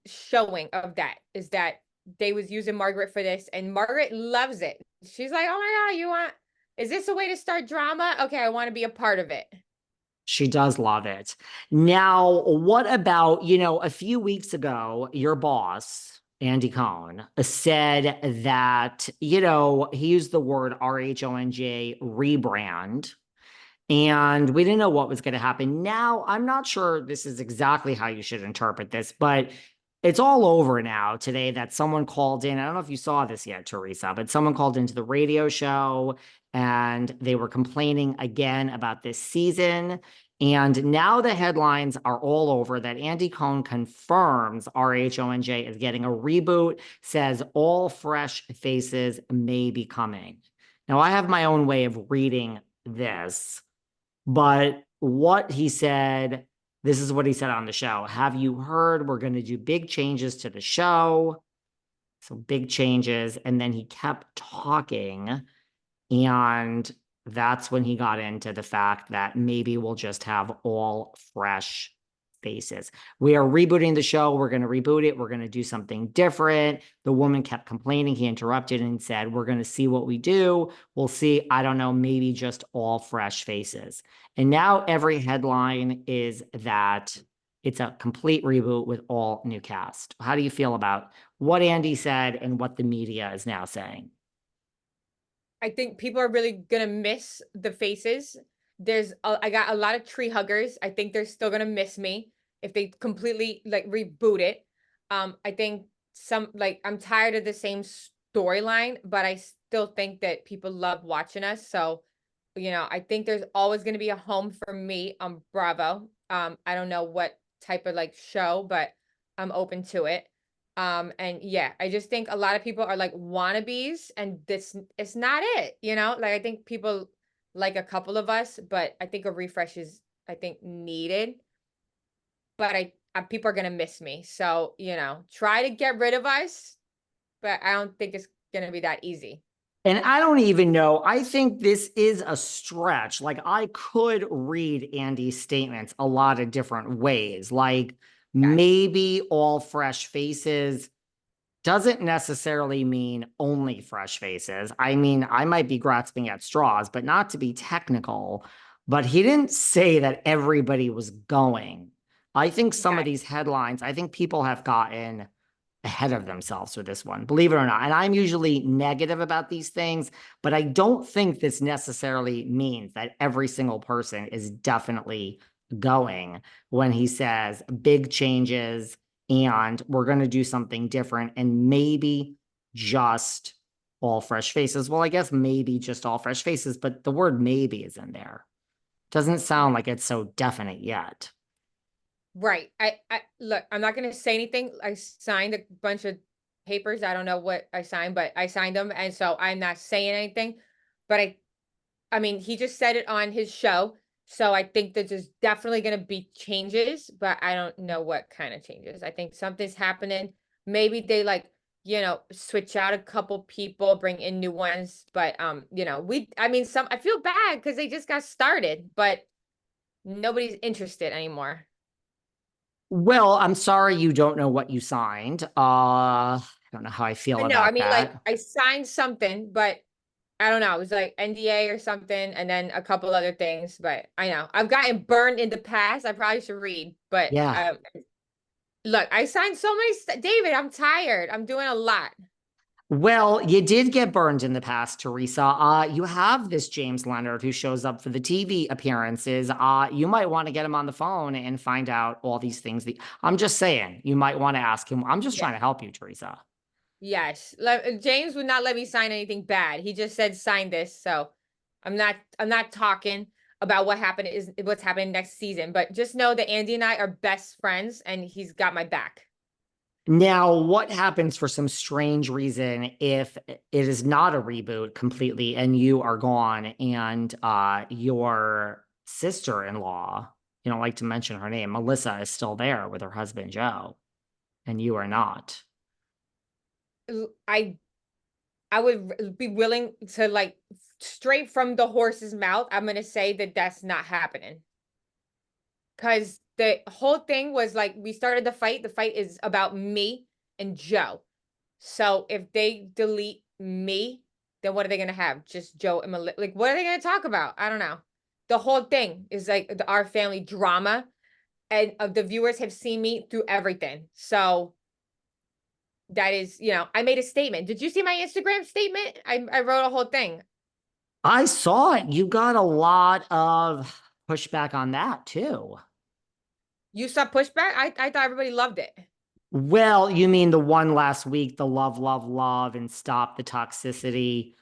showing of that is that they was using Margaret for this, and Margaret loves it. She's like, oh my God, is this a way to start drama? Okay, I want to be a part of it. She does love it. Now, what about, a few weeks ago, your boss, Andy Cohen, said that, he used the word RHONJ rebrand, and we didn't know what was going to happen. Now, I'm not sure this is exactly how you should interpret this, but it's all over now today that someone called in. I don't know if you saw this yet, Teresa, but someone called into the radio show and they were complaining again about this season. And now the headlines are all over that Andy Cohen confirms RHONJ is getting a reboot, says all fresh faces may be coming. Now, I have my own way of reading this, but what he said, this is what he said on the show. Have you heard we're going to do big changes to the show? So big changes. And then he kept talking. And that's when he got into the fact that maybe we'll just have all fresh faces. We are rebooting the show. We're going to reboot it. We're going to do something different. The woman kept complaining. He interrupted and said, we're going to see what we do. We'll see. I don't know, maybe just all fresh faces. And now every headline is that it's a complete reboot with all new cast. How do you feel about what Andy said and what the media is now saying? I think people are really gonna miss the faces. I got a lot of tree huggers. I think they're still gonna miss me if they completely like reboot it. I think I'm tired of the same storyline, but I still think that people love watching us. So, I think there's always gonna be a home for me on Bravo. I don't know what type of like show, but I'm open to it. And yeah, I just think a lot of people are like wannabes, and this it's not it, like I think people like a couple of us, but I think a refresh is, I think, needed. But people are gonna miss me, so try to get rid of us, but I don't think it's gonna be that easy. And I don't even know. I think this is a stretch. Like, I could read Andy's statements a lot of different ways. Like, Yes. maybe all fresh faces doesn't necessarily mean only fresh faces. I mean, I might be grasping at straws, but not to be technical. But he didn't say that everybody was going. I think some of Yes. these headlines, I think people have gotten ahead of themselves with this one, believe it or not. And I'm usually negative about these things, but I don't think this necessarily means that every single person is definitely going when he says big changes and we're going to do something different and maybe just all fresh faces. Well, I guess maybe just all fresh faces, but the word maybe is in there. Doesn't sound like it's so definite yet. Right. I look, I'm not gonna say anything. I signed a bunch of papers. I don't know what I signed, but I signed them, and so I'm not saying anything. But I mean, he just said it on his show, so I think that there's definitely gonna be changes, but I don't know what kind of changes. I think something's happening. Maybe they like, switch out a couple people, bring in new ones, but I mean, I feel bad because they just got started, but nobody's interested anymore. Well, I'm sorry you don't know what you signed. I don't know how I feel I know. I about mean, like that. I signed something, but I don't know. It was like NDA or something, and then a couple other things. But I know I've gotten burned in the past. I probably should read, but Yeah. look, I signed so many. David, I'm tired. I'm doing a lot. Well, you did get burned in the past, Teresa. You have this James Leonard who shows up for the TV appearances. You might want to get him on the phone and find out all these things. I'm just saying, you might want to ask him. I'm just Yeah. trying to help you, Teresa. Yes. James would not let me sign anything bad. He just said sign this. So I'm not talking about what's happening next season, but just know that Andy and I are best friends and he's got my back. Now, what happens for some strange reason if it is not a reboot completely and you are gone and your sister-in-law, you don't like to mention her name, Melissa is still there with her husband Joe, and you are not. I I would be willing to like straight from the horse's mouth. I'm gonna say that that's not happening because the whole thing was like we started the fight. The fight is about me and Joe. So if they delete me, then what are they gonna have? Just Joe and Melissa? Like, what are they gonna talk about? I don't know. The whole thing is like our family drama, and the viewers have seen me through everything. So that is, I made a statement. Did you see my Instagram statement? I wrote a whole thing. I saw it. You got a lot of pushback on that too. You saw pushback? I thought everybody loved it. Well, you mean the one last week, the love, love, love, and stop the toxicity.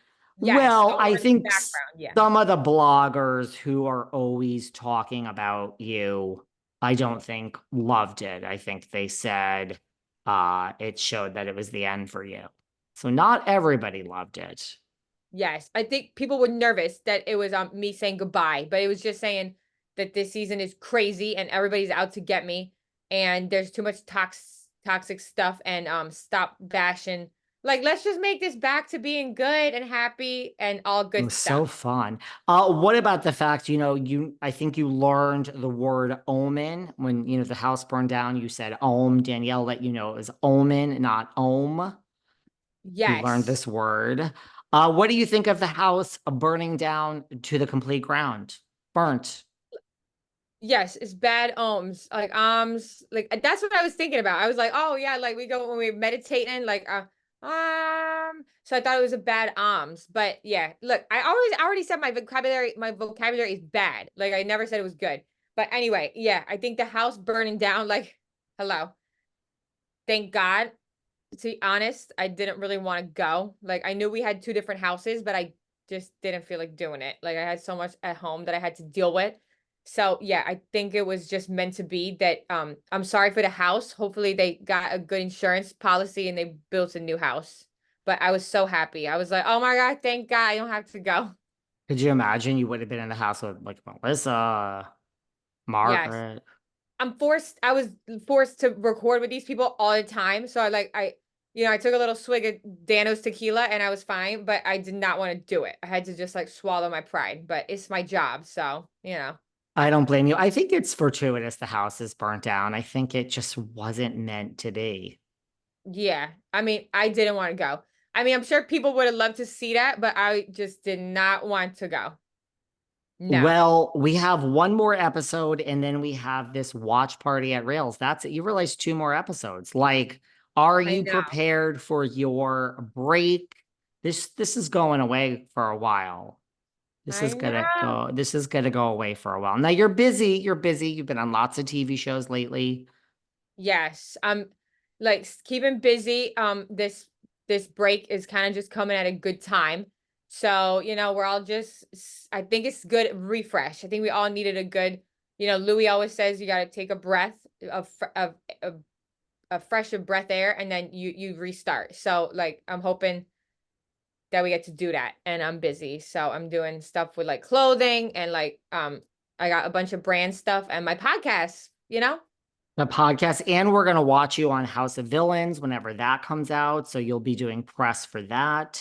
Yes, the Well, I one in the think background. Yeah. some of the bloggers who are always talking about you, I don't think loved it. I think they said it showed that it was the end for you. So not everybody loved it. Yes, I think people were nervous that it was me saying goodbye, but it was just saying that this season is crazy and everybody's out to get me, and there's too much toxic stuff, and stop bashing. Like, let's just make this back to being good and happy and all It good was so stuff. fun. What about the fact, I think you learned the word omen when, the house burned down, you said ohm. Danielle let you know it was omen, not ohm. You learned Yes. this word. What do you think of the house burning down to the complete ground? Burnt. Yes, it's bad ohms. Like like that's what I was thinking about. I was like, oh yeah, like we go when we're meditating, like so I thought it was a bad alms. But yeah, look, I already said my vocabulary is bad. Like I never said it was good. But anyway, yeah, I think the house burning down, like, hello. Thank God. To be honest, I didn't really want to go. Like I knew we had two different houses, but I just didn't feel like doing it. Like I had so much at home that I had to deal with. So yeah, I think it was just meant to be that I'm sorry for the house. Hopefully they got a good insurance policy and they built a new house. But I was so happy. I was like, "Oh my God, thank God I don't have to go." Could you imagine you would have been in the house with like Melissa, Yes. Margaret? I was forced to record with these people all the time. So I took a little swig of Dano's tequila and I was fine, but I did not want to do it. I had to just like swallow my pride, but it's my job. So. I don't blame you. I think it's fortuitous the house is burnt down. I think it just wasn't meant to be. Yeah. I mean, I didn't want to go. I mean, I'm sure people would have loved to see that, but I just did not want to go. No, Well, we have one more episode and then we have this watch party at Rails. That's it. You realize two more episodes. Like, are I you know. prepared for your break? This is going away for a while. I know. This is gonna go away for a while. Now you're busy. You're busy. You've been on lots of TV shows lately. Yes. Like keeping busy. This break is kind of just coming at a good time. So, we're all I think it's good refresh. I think we all needed a good, Louie always says you got to take a breath of a fresh of breath air and then you restart. So, like I'm hoping that we get to do that, and I'm busy. So, I'm doing stuff with like clothing and like I got a bunch of brand stuff and my podcast. The podcast, and we're gonna watch you on House of Villains whenever that comes out. So you'll be doing press for that.